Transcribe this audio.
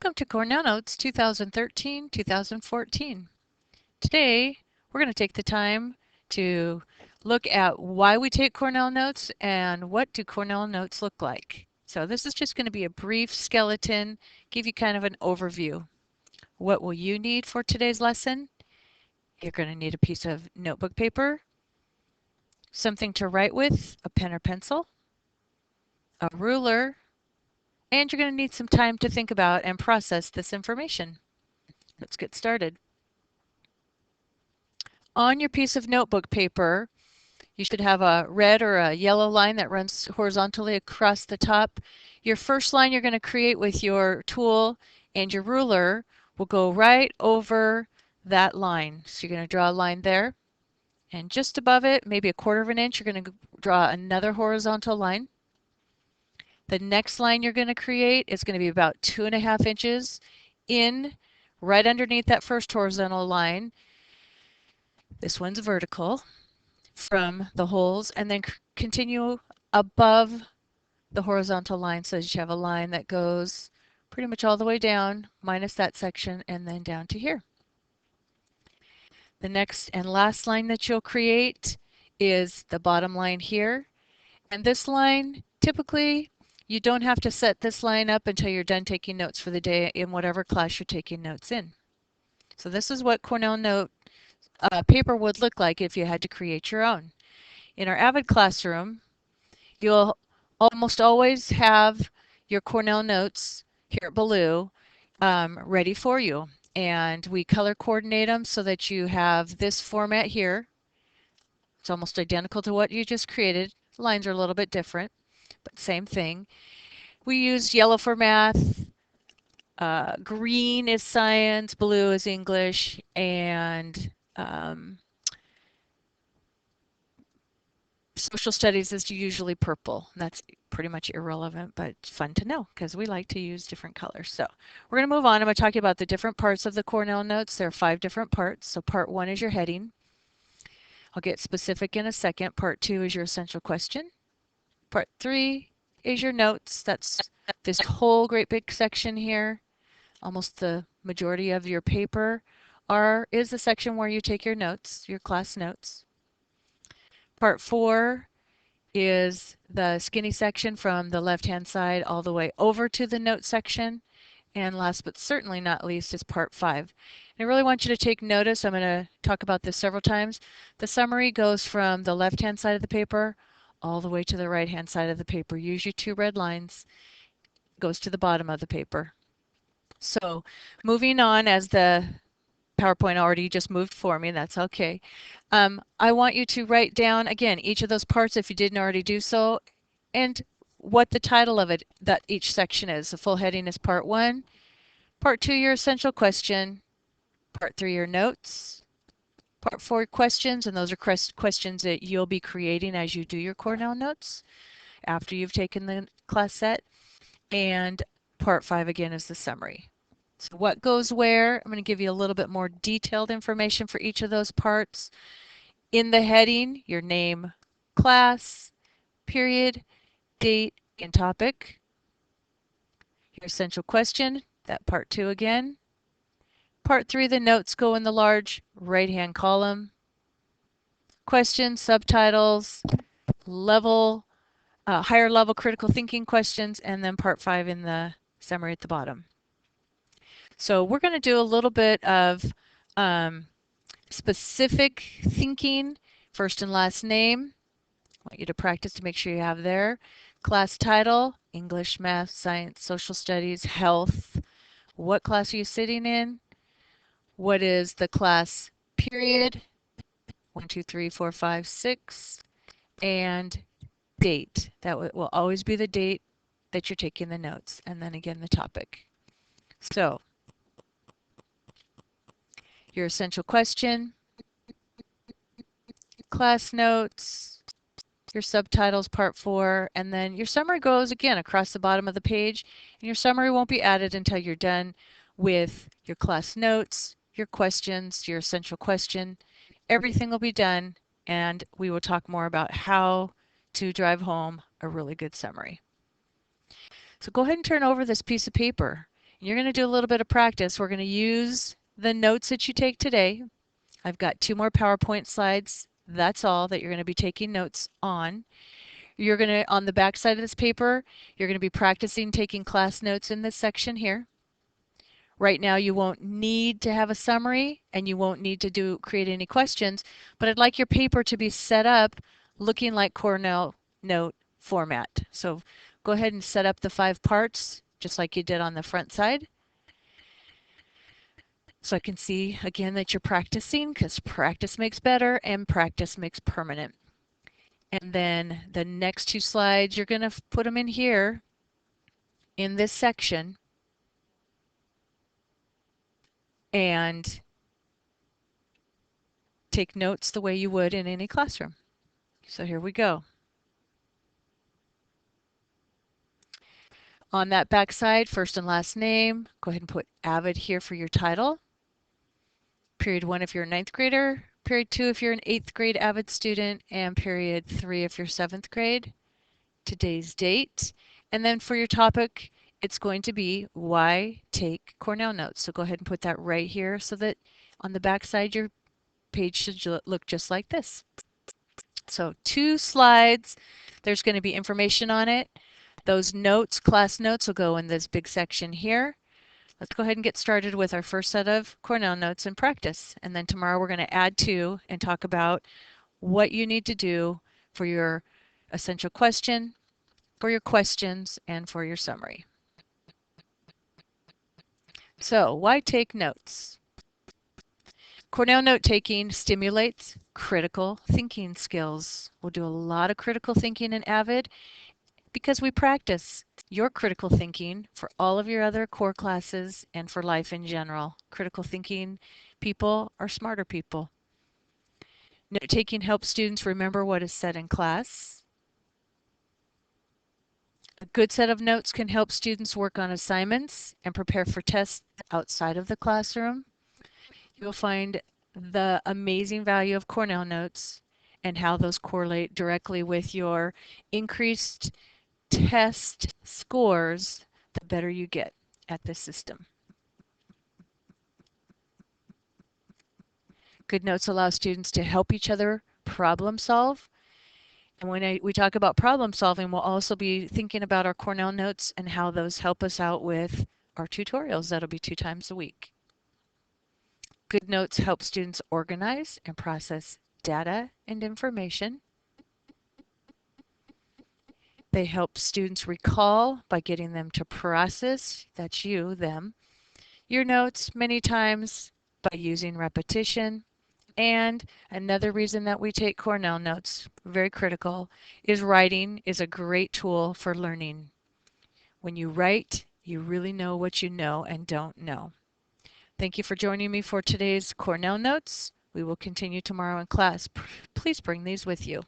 Welcome to Cornell Notes 2013-2014. Today, we're going to take the time to look at why we take Cornell Notes and what do Cornell Notes look like. So this is just going to be a brief skeleton, give you kind of an overview. What will you need for today's lesson? You're going to need a piece of notebook paper, something to write with, a pen or pencil, a ruler, and you're going to need some time to think about and process this information. Let's get started. On your piece of notebook paper, you should have a red or a yellow line that runs horizontally across the top. Your first line you're going to create with your tool and your ruler will go right over that line. So you're going to draw a line there, and just above it, maybe a quarter of an inch, you're going to draw another horizontal line. The next line you're going to create is going to be about 2.5 inches in, right underneath that first horizontal line. This one's vertical from the holes, and then continue above the horizontal line so that you have a line that goes pretty much all the way down, minus that section, and then down to here. The next and last line that you'll create is the bottom line here. And this line, typically, you don't have to set this line up until you're done taking notes for the day in whatever class you're taking notes in. So this is what Cornell Note paper would look like if you had to create your own. In our Avid classroom, you'll almost always have your Cornell Notes here at Baloo ready for you. And we color coordinate them so that you have this format here. It's almost identical to what you just created. Lines are a little bit different, but same thing. We use yellow for math, green is science, blue is English, and social studies is usually purple. That's pretty much irrelevant, but fun to know because we like to use different colors. So we're going to move on. I'm going to talk about the different parts of the Cornell Notes. There are 5 different parts. So part 1 is your heading. I'll get specific in a second. Part 2 is your essential question. Part 3 is your notes. That's this whole great big section here. Almost the majority of your paper is the section where you take your notes, your class notes. Part 4 is the skinny section from the left-hand side all the way over to the note section. And last but certainly not least is part 5. And I really want you to take notice. I'm going to talk about this several times. The summary goes from the left-hand side of the paper all the way to the right-hand side of the paper. Use your 2 red lines. It goes to the bottom of the paper. So moving on, as the PowerPoint already just moved for me, that's okay. I want you to write down, again, each of those parts if you didn't already do so, and what the title of it, that each section is. The full heading is part 1. Part 2, your essential question. Part 3, your notes. Part 4, questions, and those are questions that you'll be creating as you do your Cornell Notes after you've taken the class set. And part 5, again, is the summary. So what goes where? I'm going to give you a little bit more detailed information for each of those parts. In the heading, your name, class, period, date, and topic. Your essential question, that part 2 again. Part 3, the notes go in the large right-hand column. Questions, subtitles, higher level critical thinking questions, and then part 5 in the summary at the bottom. So we're going to do a little bit of specific thinking, first and last name. I want you to practice to make sure you have there. Class title, English, math, science, social studies, health. What class are you sitting in? What is the class period? 1, 2, 3, 4, 5, 6. And date. That will always be the date that you're taking the notes. And then again, the topic. So your essential question, class notes, your subtitles, part 4, and then your summary goes again across the bottom of the page. And your summary won't be added until you're done with your class notes, your questions, your essential question. Everything will be done, and we will talk more about how to drive home a really good summary. So go ahead and turn over this piece of paper. You're going to do a little bit of practice. We're going to use the notes that you take today. I've got 2 more PowerPoint slides. That's all that you're going to be taking notes on. You're going to, on the back side of this paper, you're going to be practicing taking class notes in this section here. Right now you won't need to have a summary and you won't need to create any questions, but I'd like your paper to be set up looking like Cornell Note format. So go ahead and set up the 5 parts just like you did on the front side. So I can see again that you're practicing, because practice makes better and practice makes permanent. And then the next 2 slides, you're going to put them in here in this section and take notes the way you would in any classroom. So here we go. On that back side, first and last name, go ahead and put Avid here for your title. Period 1 if you're a 9th grader, period 2 if you're an 8th grade Avid student, and period 3 if you're 7th grade. Today's date, and then for your topic, it's going to be why take Cornell Notes. So go ahead and put that right here so that on the back side your page should look just like this. So 2 slides, there's going to be information on it. Those notes, class notes, will go in this big section here. Let's go ahead and get started with our first set of Cornell Notes and practice. And then tomorrow we're going to add to and talk about what you need to do for your essential question, for your questions, and for your summary. So why take notes? Cornell note-taking stimulates critical thinking skills. We'll do a lot of critical thinking in Avid because we practice your critical thinking for all of your other core classes and for life in general. Critical thinking people are smarter people. Note-taking helps students remember what is said in class. A good set of notes can help students work on assignments and prepare for tests outside of the classroom. You'll find the amazing value of Cornell Notes and how those correlate directly with your increased test scores the better you get at this system. Good notes allow students to help each other problem solve. And when we talk about problem solving, we'll also be thinking about our Cornell Notes and how those help us out with our tutorials. That'll be 2 times a week. Good notes help students organize and process data and information. They help students recall by getting them to process, that's you, them, your notes many times by using repetition. And another reason that we take Cornell Notes, very critical, is writing is a great tool for learning. When you write, you really know what you know and don't know. Thank you for joining me for today's Cornell Notes. We will continue tomorrow in class. Please bring these with you.